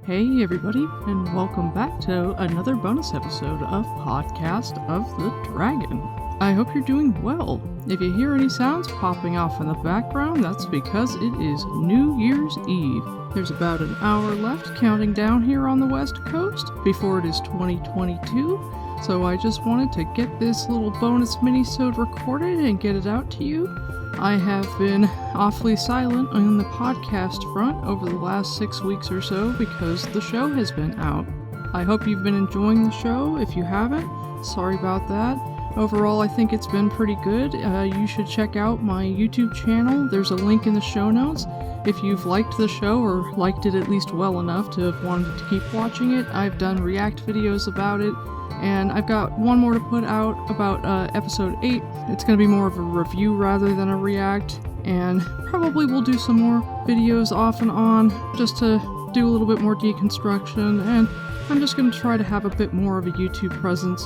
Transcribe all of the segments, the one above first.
Hey everybody, and welcome back to another bonus episode of Podcast of the Dragon. I hope you're doing well. If you hear any sounds popping off in the background, that's because it is New Year's Eve. There's about an hour left counting down here on the West Coast before it is 2022, so I just wanted to get this little bonus minisode recorded and get it out to you. I have been awfully silent on the podcast front over the last 6 weeks or so because the show has been out. I hope you've been enjoying the show. If you haven't, sorry about that. Overall, I think it's been pretty good. You should check out my YouTube channel. There's a link in the show notes. If you've liked the show or liked it at least well enough to have wanted to keep watching it, I've done react videos about it. And I've got one more to put out about episode 8. It's going to be more of a review rather than a react, and probably we'll do some more videos off and on just to do a little bit more deconstruction, and I'm just going to try to have a bit more of a YouTube presence.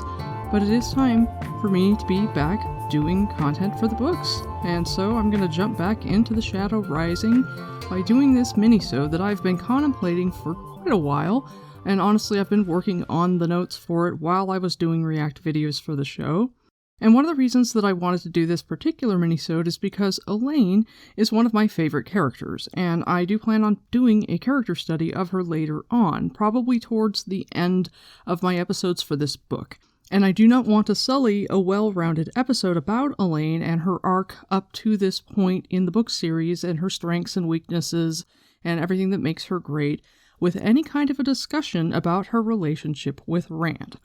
But it is time for me to be back doing content for the books, and so I'm going to jump back into the Shadow Rising by doing this minisode that I've been contemplating for quite a while. And honestly, I've been working on the notes for it while I was doing react videos for the show. And one of the reasons that I wanted to do this particular minisode is because Elayne is one of my favorite characters, and I do plan on doing a character study of her later on, probably towards the end of my episodes for this book. And I do not want to sully a well-rounded episode about Elayne and her arc up to this point in the book series and her strengths and weaknesses and everything that makes her great with any kind of a discussion about her relationship with Rand.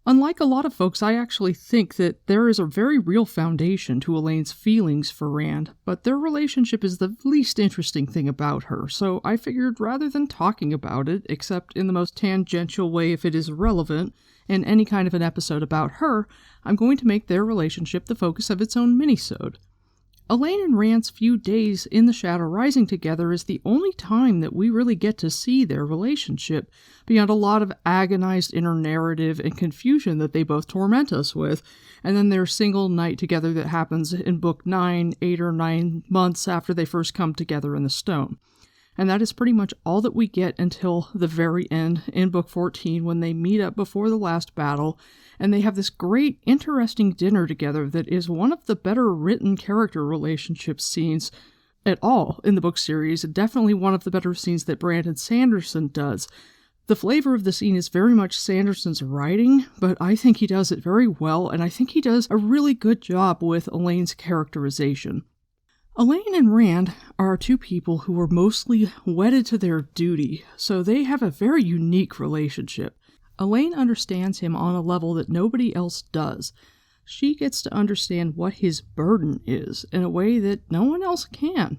Unlike a lot of folks, I actually think that there is a very real foundation to Elayne's feelings for Rand, but their relationship is the least interesting thing about her, so I figured rather than talking about it, except in the most tangential way if it is relevant, in any kind of an episode about her, I'm going to make their relationship the focus of its own minisode. Elayne and Rand's few days in the Shadow Rising together is the only time that we really get to see their relationship, beyond a lot of agonized inner narrative and confusion that they both torment us with, and then their single night together that happens in Book 9, 8 or 9 months after they first come together in the stone. And that is pretty much all that we get until the very end in Book 14 when they meet up before the last battle, and they have this great, interesting dinner together that is one of the better written character relationship scenes at all in the book series, and definitely one of the better scenes that Brandon Sanderson does. The flavor of the scene is very much Sanderson's writing, but I think he does it very well, and I think he does a really good job with Elayne's characterization. Elayne and Rand are two people who are mostly wedded to their duty, so they have a very unique relationship. Elayne understands him on a level that nobody else does. She gets to understand what his burden is in a way that no one else can.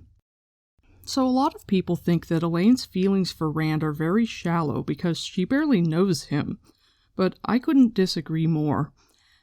So a lot of people think that Elayne's feelings for Rand are very shallow because she barely knows him, but I couldn't disagree more.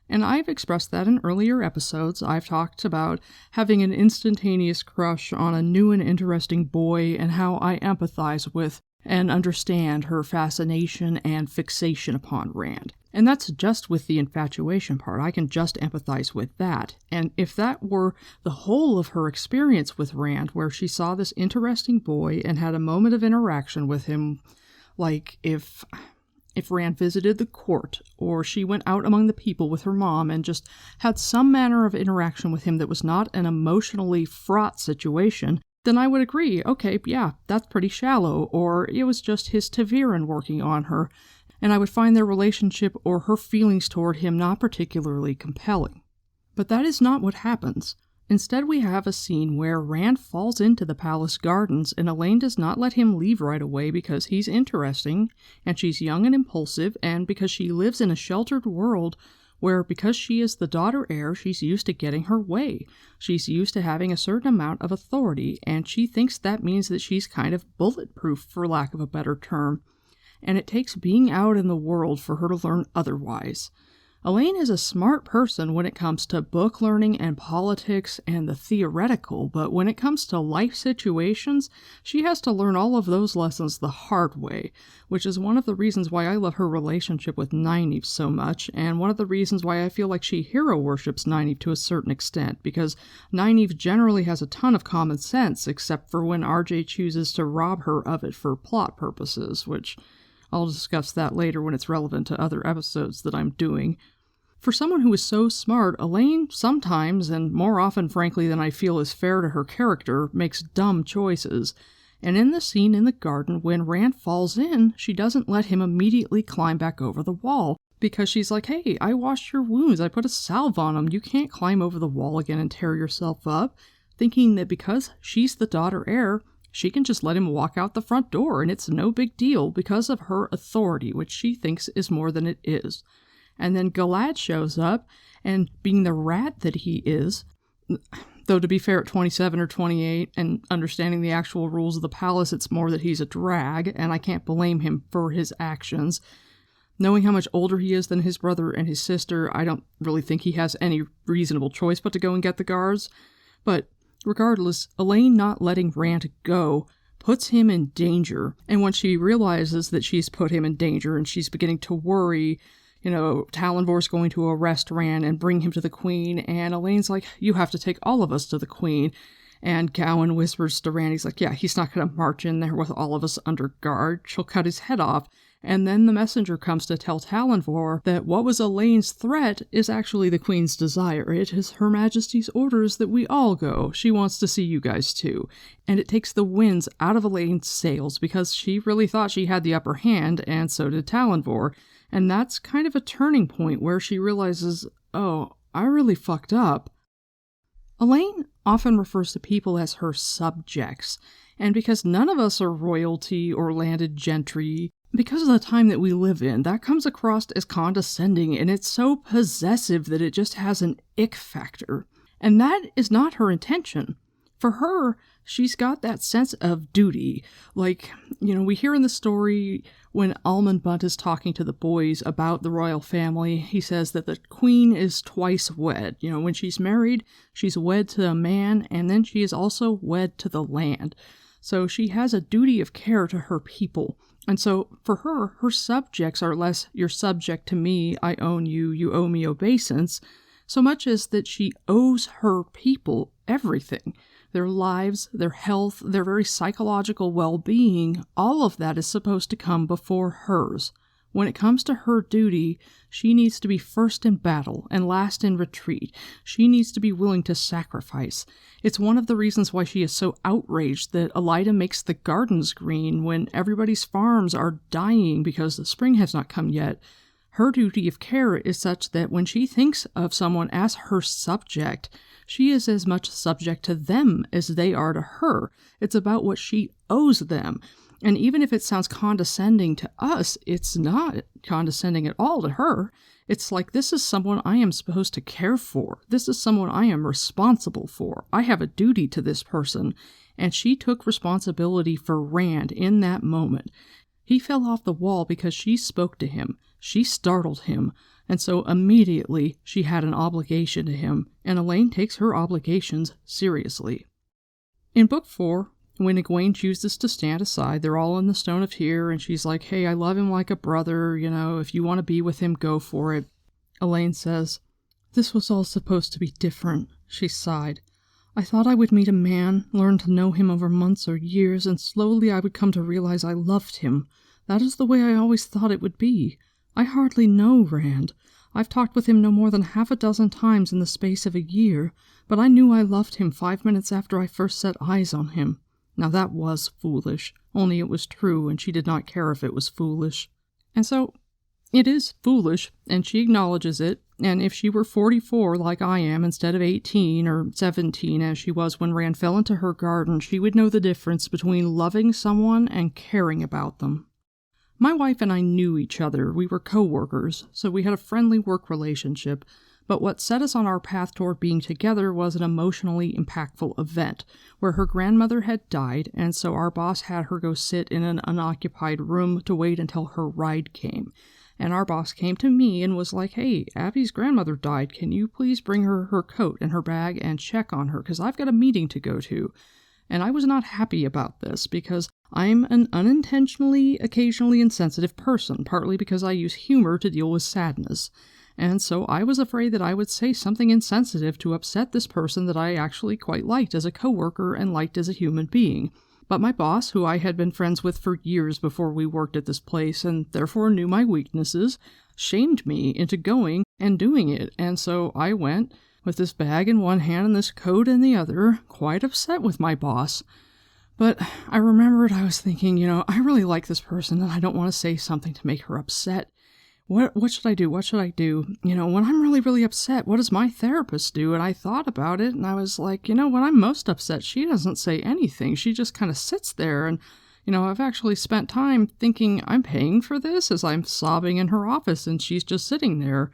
And I've expressed that in earlier episodes. I've talked about having an instantaneous crush on a new and interesting boy and how I empathize with and understand her fascination and fixation upon Rand. And that's just with the infatuation part. I can just empathize with that. And if that were the whole of her experience with Rand, where she saw this interesting boy and had a moment of interaction with him, like if Rand visited the court, or she went out among the people with her mom and just had some manner of interaction with him that was not an emotionally fraught situation, then I would agree, okay, yeah, that's pretty shallow, or it was just his Taviran working on her, and I would find their relationship or her feelings toward him not particularly compelling. But that is not what happens. Instead, we have a scene where Rand falls into the palace gardens, and Elayne does not let him leave right away because he's interesting, and she's young and impulsive, and because she lives in a sheltered world where, because she is the daughter heir, she's used to getting her way. She's used to having a certain amount of authority, and she thinks that means that she's kind of bulletproof, for lack of a better term. And it takes being out in the world for her to learn otherwise. Elayne is a smart person when it comes to book learning and politics and the theoretical, but when it comes to life situations, she has to learn all of those lessons the hard way, which is one of the reasons why I love her relationship with Nynaeve so much, and one of the reasons why I feel like she hero worships Nynaeve to a certain extent, because Nynaeve generally has a ton of common sense, except for when RJ chooses to rob her of it for plot purposes, which I'll discuss that later when it's relevant to other episodes that I'm doing. For someone who is so smart, Elayne sometimes, and more often frankly than I feel is fair to her character, makes dumb choices. And in the scene in the garden when Rand falls in, she doesn't let him immediately climb back over the wall, because she's like, hey, I washed your wounds, I put a salve on them, you can't climb over the wall again and tear yourself up, thinking that because she's the daughter heir, she can just let him walk out the front door and it's no big deal because of her authority, which she thinks is more than it is. And then Galad shows up, and being the rat that he is, though to be fair at 27 or 28 and understanding the actual rules of the palace, it's more that he's a drag, and I can't blame him for his actions. Knowing how much older he is than his brother and his sister, I don't really think he has any reasonable choice but to go and get the guards. But regardless, Elayne not letting Rand go puts him in danger, and when she realizes that she's put him in danger and she's beginning to worry, Talonvor's going to arrest Rand and bring him to the Queen, and Elaine's like, you have to take all of us to the Queen. And Gowan whispers to Rand, he's like, yeah, he's not going to march in there with all of us under guard. She'll cut his head off. And then the messenger comes to tell Talonvor that what was Elaine's threat is actually the Queen's desire. It is Her Majesty's orders that we all go. She wants to see you guys too. And it takes the winds out of Elaine's sails because she really thought she had the upper hand, and so did Talonvor. And that's kind of a turning point where she realizes, oh, I really fucked up. Elayne often refers to people as her subjects, and because none of us are royalty or landed gentry, because of the time that we live in, that comes across as condescending, and it's so possessive that it just has an ick factor. And that is not her intention. For her, she's got that sense of duty. Like, we hear in the story when Almond Bunt is talking to the boys about the royal family, he says that the Queen is twice wed. When she's married, she's wed to a man, and then she is also wed to the land. So she has a duty of care to her people. And so for her, her subjects are less, you're subject to me, I own you, you owe me obeisance, so much as that she owes her people everything. Their lives, their health, their very psychological well-being, all of that is supposed to come before hers. When it comes to her duty, she needs to be first in battle and last in retreat. She needs to be willing to sacrifice. It's one of the reasons why she is so outraged that Elaida makes the gardens green when everybody's farms are dying because the spring has not come yet. Her duty of care is such that when she thinks of someone as her subject, she is as much subject to them as they are to her. It's about what she owes them. And even if it sounds condescending to us, it's not condescending at all to her. It's like, this is someone I am supposed to care for. This is someone I am responsible for. I have a duty to this person. And she took responsibility for Rand in that moment. He fell off the wall because she spoke to him. She startled him. And so immediately she had an obligation to him. And Elayne takes her obligations seriously. In Book 4, when Egwene chooses to stand aside, they're all in the Stone of Tear, and she's like, hey, I love him like a brother, if you want to be with him, go for it. Elayne says, this was all supposed to be different, she sighed. I thought I would meet a man, learn to know him over months or years, and slowly I would come to realize I loved him. That is the way I always thought it would be. I hardly know Rand. I've talked with him no more than 6 times in the space of a year, but I knew I loved him 5 minutes after I first set eyes on him. Now that was foolish, only it was true, and she did not care if it was foolish. And so, it is foolish, and she acknowledges it, and if she were 44 like I am instead of 18 or 17 as she was when Rand fell into her garden, she would know the difference between loving someone and caring about them. My wife and I knew each other. We were co-workers, so we had a friendly work relationship, but what set us on our path toward being together was an emotionally impactful event, where her grandmother had died, and so our boss had her go sit in an unoccupied room to wait until her ride came. And our boss came to me and was like, hey, Abby's grandmother died. Can you please bring her her coat and her bag and check on her? Because I've got a meeting to go to. And I was not happy about this because I'm an unintentionally, occasionally insensitive person, partly because I use humor to deal with sadness. And so I was afraid that I would say something insensitive to upset this person that I actually quite liked as a coworker and liked as a human being. But my boss, who I had been friends with for years before we worked at this place and therefore knew my weaknesses, shamed me into going and doing it. And so I went with this bag in one hand and this coat in the other, quite upset with my boss. But I remembered I was thinking, I really like this person and I don't want to say something to make her upset. What should I do? What should I do? When I'm really, really upset, what does my therapist do? And I thought about it, and I was like, when I'm most upset, she doesn't say anything. She just kind of sits there, and, I've actually spent time thinking I'm paying for this as I'm sobbing in her office, and she's just sitting there.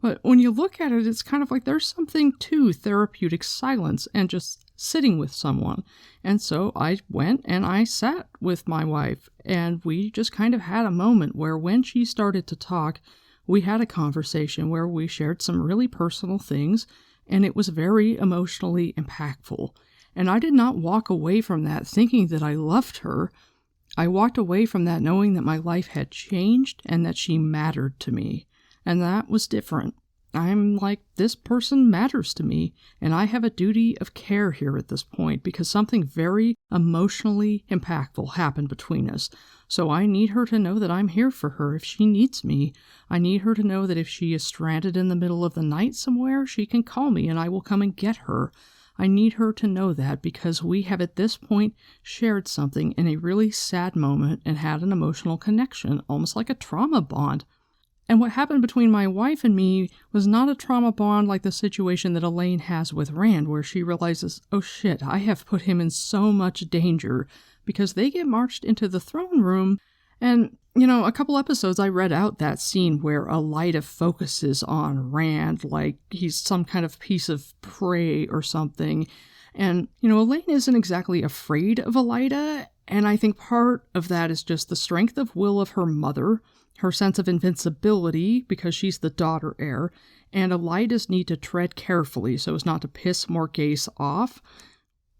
But when you look at it, it's kind of like there's something to therapeutic silence and just sitting with someone. And so I went and I sat with my wife, and we just kind of had a moment where when she started to talk, we had a conversation where we shared some really personal things, and it was very emotionally impactful. And I did not walk away from that thinking that I loved her. I walked away from that knowing that my life had changed and that she mattered to me. And that was different. I'm like, this person matters to me, and I have a duty of care here at this point because something very emotionally impactful happened between us. So I need her to know that I'm here for her if she needs me. I need her to know that if she is stranded in the middle of the night somewhere, she can call me and I will come and get her. I need her to know that because we have at this point shared something in a really sad moment and had an emotional connection, almost like a trauma bond. And what happened between my wife and me was not a trauma bond like the situation that Elayne has with Rand, where she realizes, oh shit, I have put him in so much danger, because they get marched into the throne room. And, a couple episodes I read out that scene where Elayne focuses on Rand like he's some kind of piece of prey or something. And, Elayne isn't exactly afraid of Elayne, and I think part of that is just the strength of will of her mother, her sense of invincibility because she's the daughter heir, and Elayne's need to tread carefully so as not to piss Morghese off.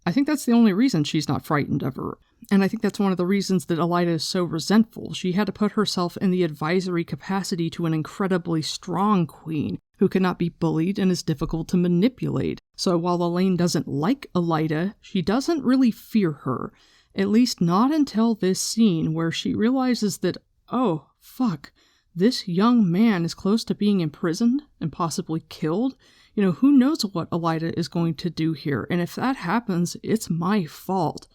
I think that's the only reason she's not frightened of her. And I think that's one of the reasons that Elayne is so resentful. She had to put herself in the advisory capacity to an incredibly strong queen who cannot be bullied and is difficult to manipulate. So while Elayne doesn't like Elayne, she doesn't really fear her. At least not until this scene where she realizes that, oh, fuck, this young man is close to being imprisoned and possibly killed. Who knows what Elayne is going to do here, and if that happens, it's my fault.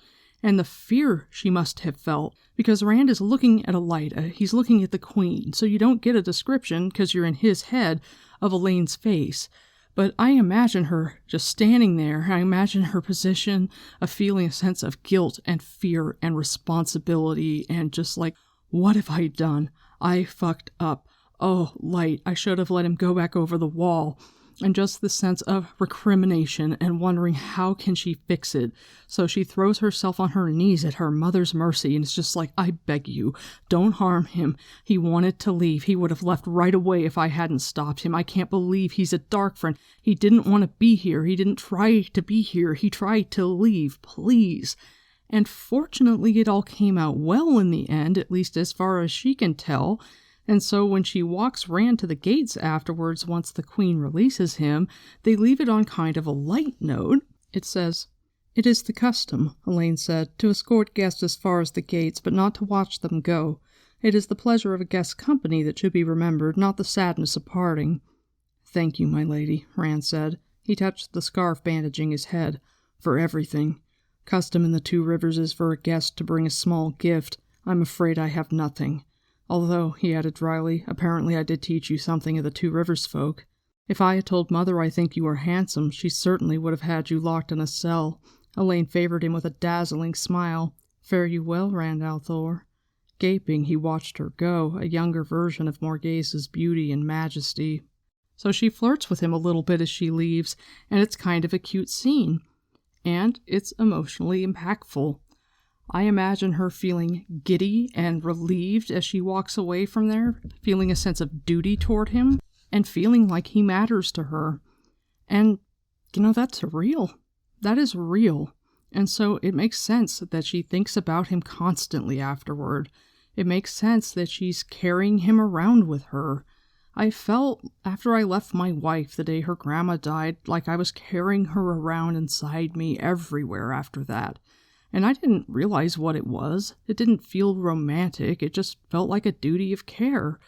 And the fear she must have felt, because Rand is looking at Elayne, he's looking at the queen, so you don't get a description, because you're in his head, of Elayne's face. But I imagine her just standing there, I imagine her position of feeling a sense of guilt and fear and responsibility, and just like, what have I done? I fucked up. Oh, Light, I should have let him go back over the wall. And just the sense of recrimination and wondering how can she fix it. So she throws herself on her knees at her mother's mercy and it's just like, I beg you, don't harm him. He wanted to leave. He would have left right away if I hadn't stopped him. I can't believe he's a dark friend. He didn't want to be here. He didn't try to be here. He tried to leave. Please. And fortunately, it all came out well in the end, at least as far as she can tell. And so when she walks Rand to the gates afterwards, once the queen releases him, they leave it on kind of a light note. It says, "It is the custom," Elayne said, "to escort guests as far as the gates, but not to watch them go. It is the pleasure of a guest's company that should be remembered, not the sadness of parting." "Thank you, my lady," Rand said. He touched the scarf bandaging his head. "For everything. Custom in the Two Rivers is for a guest to bring a small gift. I'm afraid I have nothing. Although," he added dryly, "apparently I did teach you something of the Two Rivers folk. If I had told Mother I think you are handsome, she certainly would have had you locked in a cell." Elayne favored him with a dazzling smile. "Fare you well, Rand al'Thor." Gaping, he watched her go, a younger version of Morghese's beauty and majesty. So she flirts with him a little bit as she leaves, and it's kind of a cute scene. And it's emotionally impactful. I imagine her feeling giddy and relieved as she walks away from there, feeling a sense of duty toward him, and feeling like he matters to her. And, that's real. That is real. And so it makes sense that she thinks about him constantly afterward. It makes sense that she's carrying him around with her. I felt, after I left my wife the day her grandma died, like I was carrying her around inside me everywhere after that. And I didn't realize what it was. It didn't feel romantic. It just felt like a duty of care.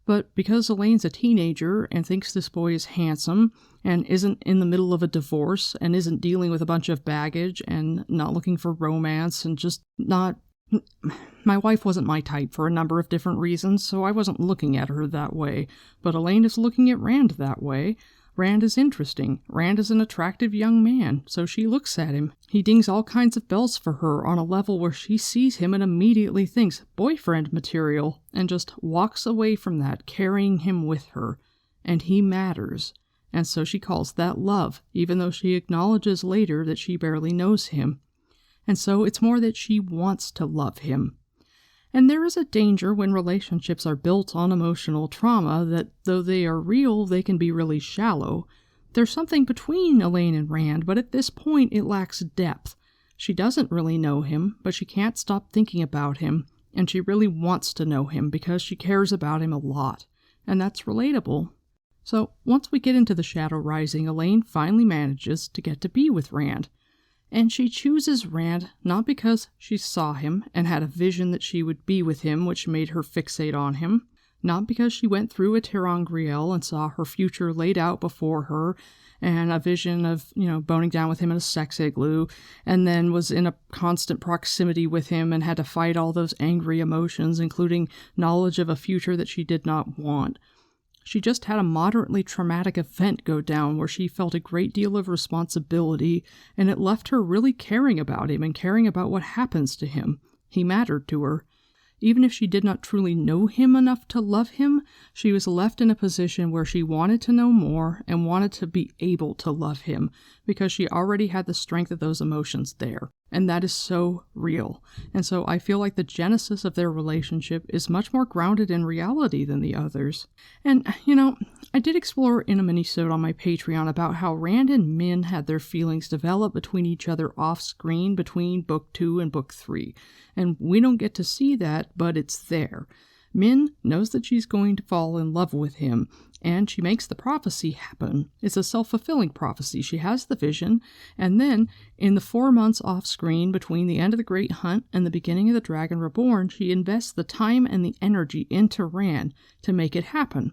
But because Elayne's a teenager and thinks this boy is handsome and isn't in the middle of a divorce and isn't dealing with a bunch of baggage and not looking for romance and just not... My wife wasn't my type for a number of different reasons, so I wasn't looking at her that way. But Elayne is looking at Rand that way. Rand is interesting. Rand is an attractive young man, so she looks at him. He dings all kinds of bells for her on a level where she sees him and immediately thinks boyfriend material, and just walks away from that, carrying him with her. And he matters. And so she calls that love, even though she acknowledges later that she barely knows him. And so it's more that she wants to love him. And there is a danger when relationships are built on emotional trauma that, though they are real, they can be really shallow. There's something between Elayne and Rand, but at this point it lacks depth. She doesn't really know him, but she can't stop thinking about him, and she really wants to know him because she cares about him a lot. And that's relatable. So once we get into the Shadow Rising, Elayne finally manages to get to be with Rand. And she chooses Rand not because she saw him and had a vision that she would be with him, which made her fixate on him. Not because she went through a ter'angreal and saw her future laid out before her, and a vision of, boning down with him in a sex igloo, and then was in a constant proximity with him and had to fight all those angry emotions, including knowledge of a future that she did not want. She just had a moderately traumatic event go down where she felt a great deal of responsibility, and it left her really caring about him and caring about what happens to him. He mattered to her. Even if she did not truly know him enough to love him, she was left in a position where she wanted to know more and wanted to be able to love him, because she already had the strength of those emotions there. And that is so real. And so I feel like the genesis of their relationship is much more grounded in reality than the others. And, I did explore in a minisode on my Patreon about how Rand and Min had their feelings develop between each other off-screen between Book 2 and Book 3. And we don't get to see that, but it's there. Min knows that she's going to fall in love with him, and she makes the prophecy happen. It's a self-fulfilling prophecy. She has the vision, and then, in the 4 months off-screen between the end of the Great Hunt and the beginning of the Dragon Reborn, she invests the time and the energy into Rand to make it happen.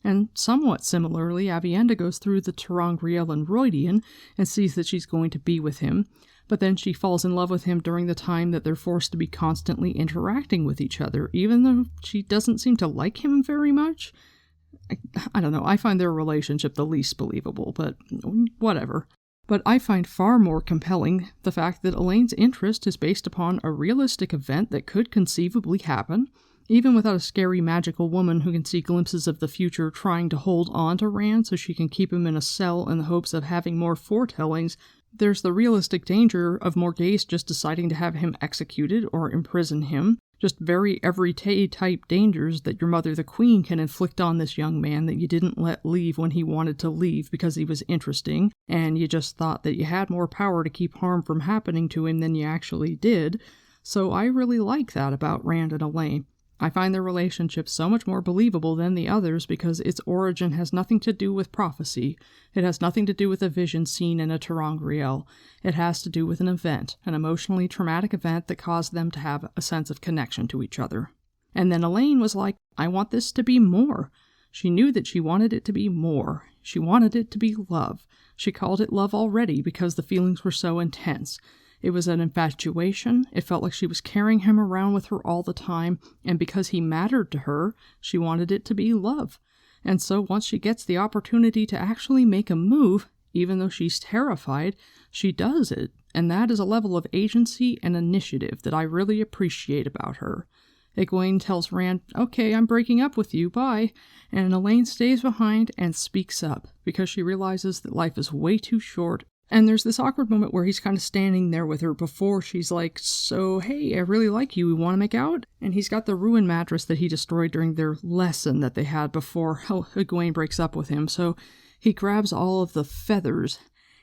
And somewhat similarly, Aviendha goes through the ter'angreal and Rhuidean and sees that she's going to be with him, but then she falls in love with him during the time that they're forced to be constantly interacting with each other, even though she doesn't seem to like him very much. I don't know, I find their relationship the least believable, but whatever. But I find far more compelling the fact that Elayne's interest is based upon a realistic event that could conceivably happen, even without a scary magical woman who can see glimpses of the future trying to hold on to Rand so she can keep him in a cell in the hopes of having more foretellings. There's the realistic danger of Morghese just deciding to have him executed or imprison him. Just very everyday type dangers that your mother the queen can inflict on this young man that you didn't let leave when he wanted to leave because he was interesting, and you just thought that you had more power to keep harm from happening to him than you actually did. So I really like that about Rand and Elayne. I find their relationship so much more believable than the others because its origin has nothing to do with prophecy. It has nothing to do with a vision seen in a ter'angreal. It has to do with an event, an emotionally traumatic event that caused them to have a sense of connection to each other. And then Elayne was like, I want this to be more. She knew that she wanted it to be more. She wanted it to be love. She called it love already because the feelings were so intense. It was an infatuation. It felt like she was carrying him around with her all the time, and because he mattered to her, she wanted it to be love. And so once she gets the opportunity to actually make a move, even though she's terrified, she does it, and that is a level of agency and initiative that I really appreciate about her. Egwene tells Rand, okay, I'm breaking up with you, bye, and Elayne stays behind and speaks up, because she realizes that life is way too short And there's this awkward moment where he's kind of standing there with her before she's like, so, hey, I really like you. We want to make out? And he's got the ruined mattress that he destroyed during their lesson that they had before Egwene breaks up with him. So he grabs all of the feathers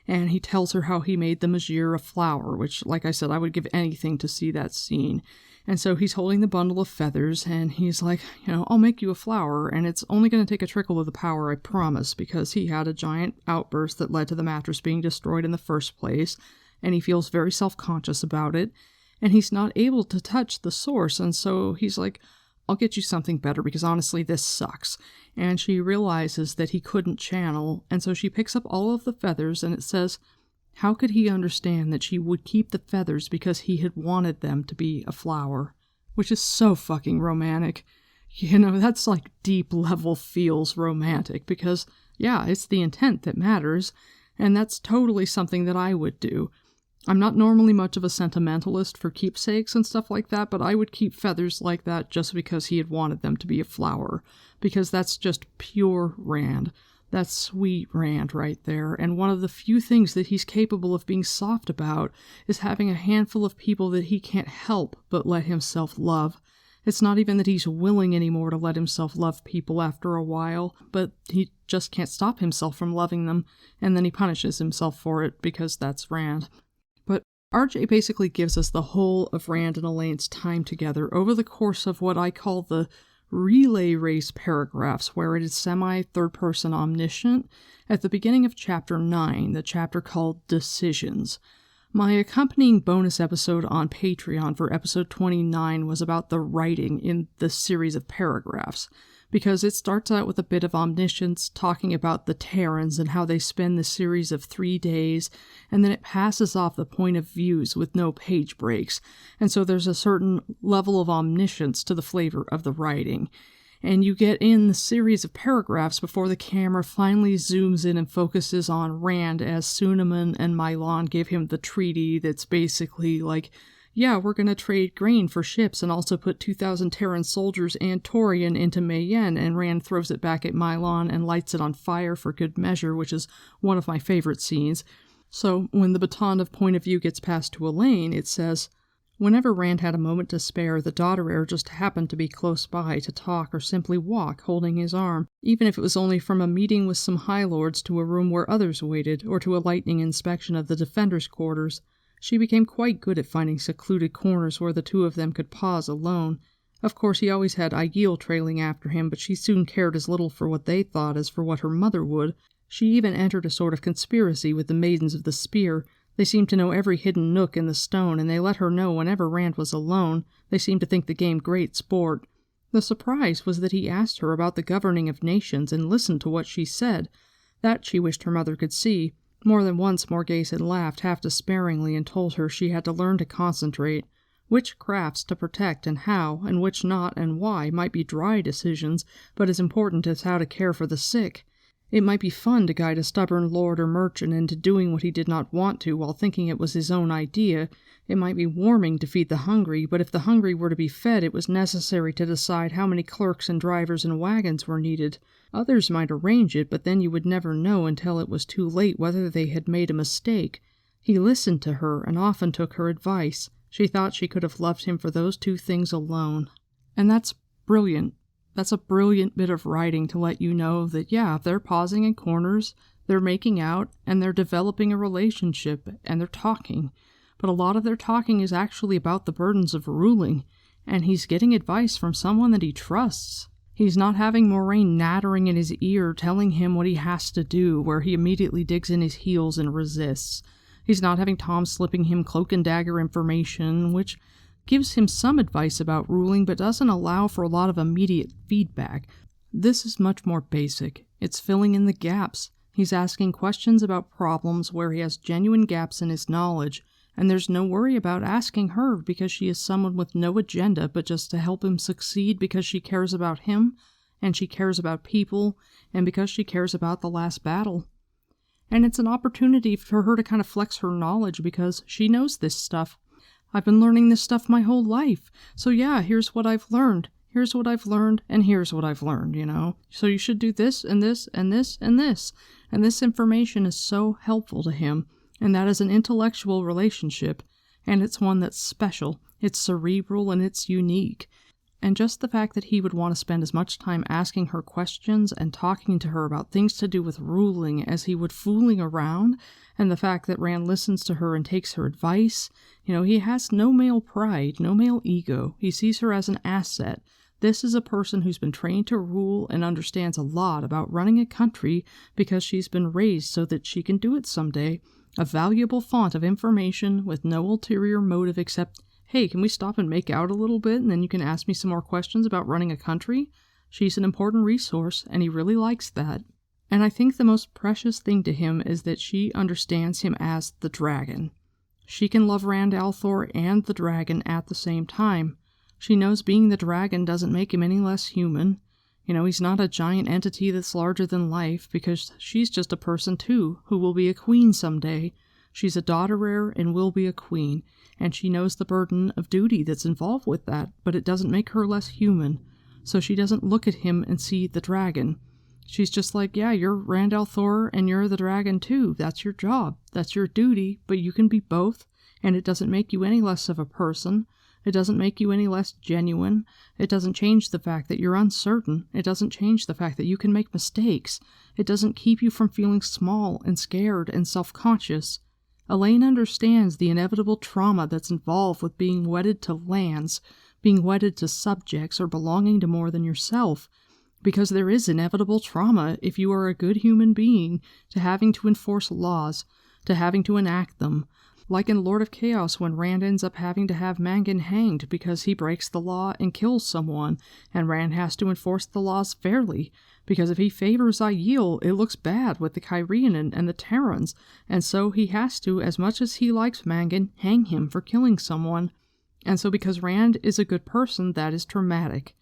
and he tells her how he made the Majir a flower, which, like I said, I would give anything to see that scene. And so he's holding the bundle of feathers, and he's like, I'll make you a flower, and it's only going to take a trickle of the power, I promise, because he had a giant outburst that led to the mattress being destroyed in the first place, and he feels very self-conscious about it, and he's not able to touch the source, and so he's like, I'll get you something better, because honestly, this sucks. And she realizes that he couldn't channel, and so she picks up all of the feathers, and it says, how could he understand that she would keep the feathers because he had wanted them to be a flower? Which is so fucking romantic. That's like deep level feels romantic because, yeah, it's the intent that matters, and that's totally something that I would do. I'm not normally much of a sentimentalist for keepsakes and stuff like that, but I would keep feathers like that just because he had wanted them to be a flower, because that's just pure Rand. That's sweet Rand right there, and one of the few things that he's capable of being soft about is having a handful of people that he can't help but let himself love. It's not even that he's willing anymore to let himself love people after a while, but he just can't stop himself from loving them, and then he punishes himself for it because that's Rand. But RJ basically gives us the whole of Rand and Elayne's time together over the course of what I call the relay race paragraphs, where it is semi-third-person omniscient, at the beginning of Chapter 9, the chapter called Decisions. My accompanying bonus episode on Patreon for episode 29 was about the writing in this series of paragraphs, because it starts out with a bit of omniscience talking about the Terrans and how they spend the series of 3 days, and then it passes off the point of views with no page breaks, and so there's a certain level of omniscience to the flavor of the writing. And you get in the series of paragraphs before the camera finally zooms in and focuses on Rand as Sunaman and Mylon give him the treaty that's basically like, yeah, we're going to trade grain for ships and also put 2,000 Terran soldiers and Torian into Mayenne, and Rand throws it back at Mylon and lights it on fire for good measure, which is one of my favorite scenes. So when the baton of point of view gets passed to Elayne, it says, whenever Rand had a moment to spare, the daughter heir just happened to be close by to talk or simply walk, holding his arm, even if it was only from a meeting with some High Lords to a room where others waited, or to a lightning inspection of the defenders' quarters. She became quite good at finding secluded corners where the two of them could pause alone. Of course, he always had Aiel trailing after him, but she soon cared as little for what they thought as for what her mother would. She even entered a sort of conspiracy with the Maidens of the Spear. They seemed to know every hidden nook in the stone, and they let her know whenever Rand was alone. They seemed to think the game great sport. The surprise was that he asked her about the governing of nations and listened to what she said. That she wished her mother could see. More than once Morghese had laughed half despairingly and told her she had to learn to concentrate. Which crafts to protect and how, and which not and why, might be dry decisions, but as important as how to care for the sick. It might be fun to guide a stubborn lord or merchant into doing what he did not want to while thinking it was his own idea. It might be warming to feed the hungry, but if the hungry were to be fed, it was necessary to decide how many clerks and drivers and wagons were needed. Others might arrange it, but then you would never know until it was too late whether they had made a mistake. He listened to her and often took her advice. She thought she could have loved him for those two things alone. And that's brilliant. That's a brilliant bit of writing to let you know that, yeah, they're pausing in corners, they're making out, and they're developing a relationship, and they're talking. But a lot of their talking is actually about the burdens of ruling, and he's getting advice from someone that he trusts. He's not having Moiraine nattering in his ear telling him what he has to do, where he immediately digs in his heels and resists. He's not having Tom slipping him cloak and dagger information, which gives him some advice about ruling but doesn't allow for a lot of immediate feedback. This is much more basic. It's filling in the gaps. He's asking questions about problems where he has genuine gaps in his knowledge, and there's no worry about asking her because she is someone with no agenda but just to help him succeed because she cares about him, and she cares about people, and because she cares about the last battle. And it's an opportunity for her to kind of flex her knowledge because she knows this stuff. I've been learning this stuff my whole life, so yeah, here's what I've learned. Here's what I've learned, and here's what I've learned, you know? So you should do this, and this, and this, and this. And this information is so helpful to him. And that is an intellectual relationship, and it's one that's special, it's cerebral, and it's unique. And just the fact that he would want to spend as much time asking her questions and talking to her about things to do with ruling as he would fooling around, and the fact that Rand listens to her and takes her advice, he has no male pride, no male ego. He sees her as an asset. This is a person who's been trained to rule and understands a lot about running a country because she's been raised so that she can do it someday. A valuable font of information with no ulterior motive except, hey, can we stop and make out a little bit and then you can ask me some more questions about running a country? She's an important resource, and he really likes that. And I think the most precious thing to him is that she understands him as the dragon. She can love Rand al'Thor and the dragon at the same time. She knows being the dragon doesn't make him any less human. He's not a giant entity that's larger than life, because she's just a person too, who will be a queen someday. She's a daughter heir and will be a queen, and she knows the burden of duty that's involved with that, but it doesn't make her less human. So she doesn't look at him and see the dragon. She's just like, yeah, you're Rand al'Thor and you're the dragon too. That's your job. That's your duty, but you can be both, and it doesn't make you any less of a person. It doesn't make you any less genuine. It doesn't change the fact that you're uncertain. It doesn't change the fact that you can make mistakes. It doesn't keep you from feeling small and scared and self-conscious. Elayne understands the inevitable trauma that's involved with being wedded to lands, being wedded to subjects, or belonging to more than yourself, because there is inevitable trauma if you are a good human being to having to enforce laws, to having to enact them. Like in Lord of Chaos when Rand ends up having to have Mangan hanged because he breaks the law and kills someone, and Rand has to enforce the laws fairly, because if he favors Aiel, it looks bad with the Kyrian and the Terrans, and so he has to, as much as he likes Mangan, hang him for killing someone. And so because Rand is a good person, that is traumatic.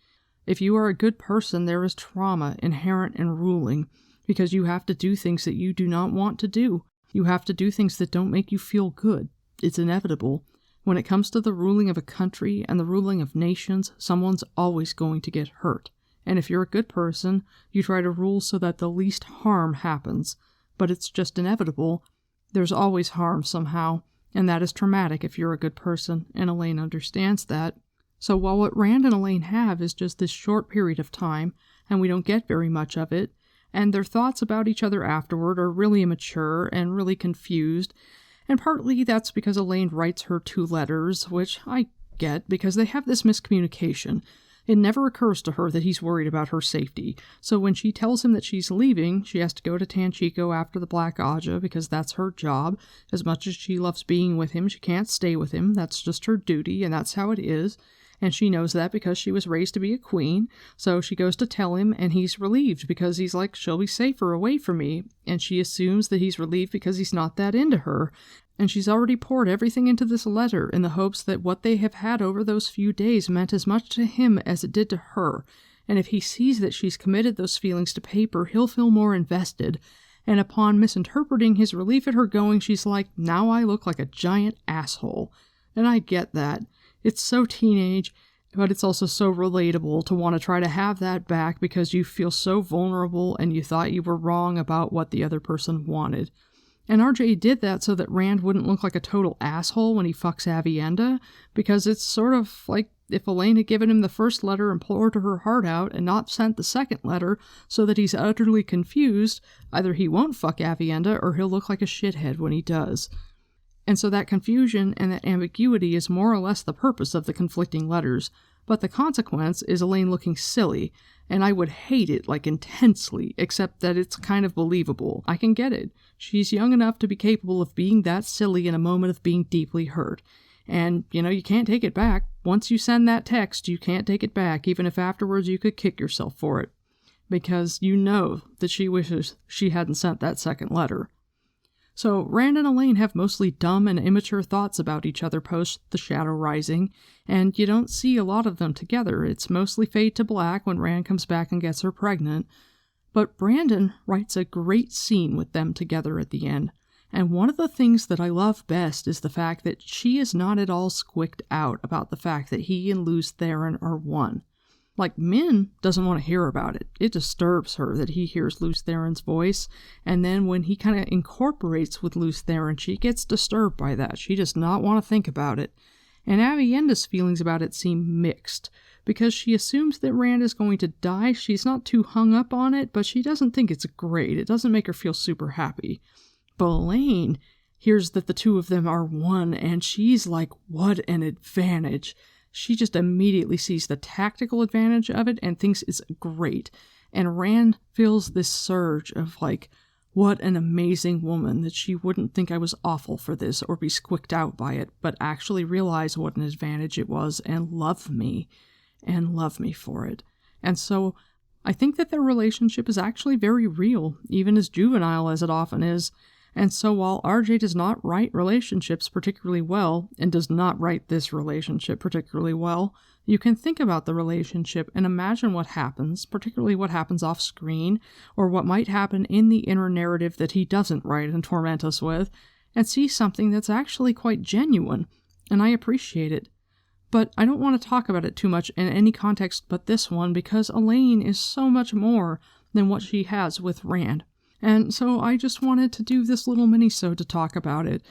If you are a good person, there is trauma inherent in ruling, because you have to do things that you do not want to do. You have to do things that don't make you feel good. It's inevitable. When it comes to the ruling of a country and the ruling of nations, someone's always going to get hurt. And if you're a good person, you try to rule so that the least harm happens. But it's just inevitable. There's always harm somehow, and that is traumatic if you're a good person, and Elayne understands that. So while what Rand and Elayne have is just this short period of time, and we don't get very much of it, and their thoughts about each other afterward are really immature and really confused, and partly that's because Elayne writes her 2 letters, which I get, because they have this miscommunication. It never occurs to her that he's worried about her safety, so when she tells him that she's leaving, she has to go to Tanchico after the Black Aja, because that's her job. As much as she loves being with him, she can't stay with him. That's just her duty, and that's how it is. And she knows that because she was raised to be a queen, so she goes to tell him, and he's relieved because he's like, she'll be safer away from me, and she assumes that he's relieved because he's not that into her, and she's already poured everything into this letter in the hopes that what they have had over those few days meant as much to him as it did to her, and if he sees that she's committed those feelings to paper, he'll feel more invested, and upon misinterpreting his relief at her going, she's like, now I look like a giant asshole, and I get that. It's so teenage, but it's also so relatable to want to try to have that back because you feel so vulnerable and you thought you were wrong about what the other person wanted. And RJ did that so that Rand wouldn't look like a total asshole when he fucks Aviendha, because it's sort of like if Elayne had given him the first letter and poured her heart out and not sent the second letter so that he's utterly confused, either he won't fuck Aviendha or he'll look like a shithead when he does. And so that confusion and that ambiguity is more or less the purpose of the conflicting letters, but the consequence is Elayne looking silly, and I would hate it, like intensely, except that it's kind of believable. I can get it. She's young enough to be capable of being that silly in a moment of being deeply hurt. And, you can't take it back. Once you send that text, you can't take it back, even if afterwards you could kick yourself for it. Because you know that she wishes she hadn't sent that second letter. So Rand and Elayne have mostly dumb and immature thoughts about each other post the Shadow Rising, and you don't see a lot of them together. It's mostly fade to black when Rand comes back and gets her pregnant. But Brandon writes a great scene with them together at the end, and one of the things that I love best is the fact that she is not at all squicked out about the fact that he and Lews Therin are one. Like, Min doesn't want to hear about it. It disturbs her that he hears Lews Theron's voice, and then when he kind of incorporates with Lews Theron, she gets disturbed by that. She does not want to think about it. And Avienda's feelings about it seem mixed, because she assumes that Rand is going to die. She's not too hung up on it, but she doesn't think it's great. It doesn't make her feel super happy. But Elayne hears that the two of them are one, and she's like, what an advantage. She just immediately sees the tactical advantage of it and thinks it's great. And Rand feels this surge of like, what an amazing woman, that she wouldn't think I was awful for this or be squicked out by it, but actually realize what an advantage it was and love me for it. And so I think that their relationship is actually very real, even as juvenile as it often is. And so while RJ does not write relationships particularly well, and does not write this relationship particularly well, you can think about the relationship and imagine what happens, particularly what happens off screen, or what might happen in the inner narrative that he doesn't write and torment us with, and see something that's actually quite genuine, and I appreciate it. But I don't want to talk about it too much in any context but this one, because Elayne is so much more than what she has with Rand. And so I just wanted to do this little minisode to talk about it,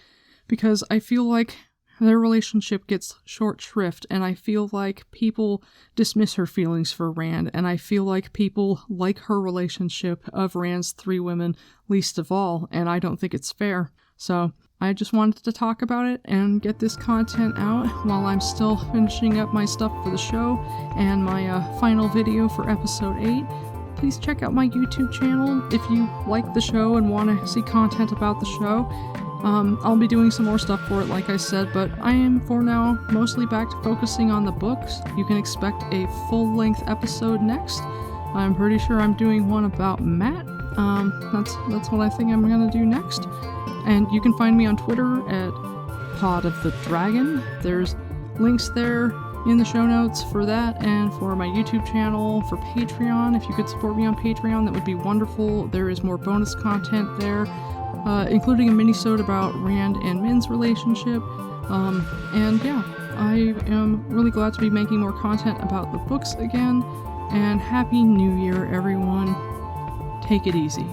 because I feel like their relationship gets short shrift, and I feel like people dismiss her feelings for Rand, and I feel like people like her relationship of Rand's three women least of all, and I don't think it's fair. So I just wanted to talk about it and get this content out while I'm still finishing up my stuff for the show and my final video for episode 8. Please check out my YouTube channel if you like the show and want to see content about the show. I'll be doing some more stuff for it, like I said, but I am, for now, mostly back to focusing on the books. You can expect a full-length episode next. I'm pretty sure I'm doing one about Matt. That's what I think I'm going to do next. And you can find me on Twitter at podcastofthedragon. There's links there in the show notes for that, and for my YouTube channel, for Patreon. If you could support me on Patreon, that would be wonderful. There is more bonus content there, including a minisode about Rand and Min's relationship. And yeah, I am really glad to be making more content about the books again. And Happy New Year, everyone. Take it easy.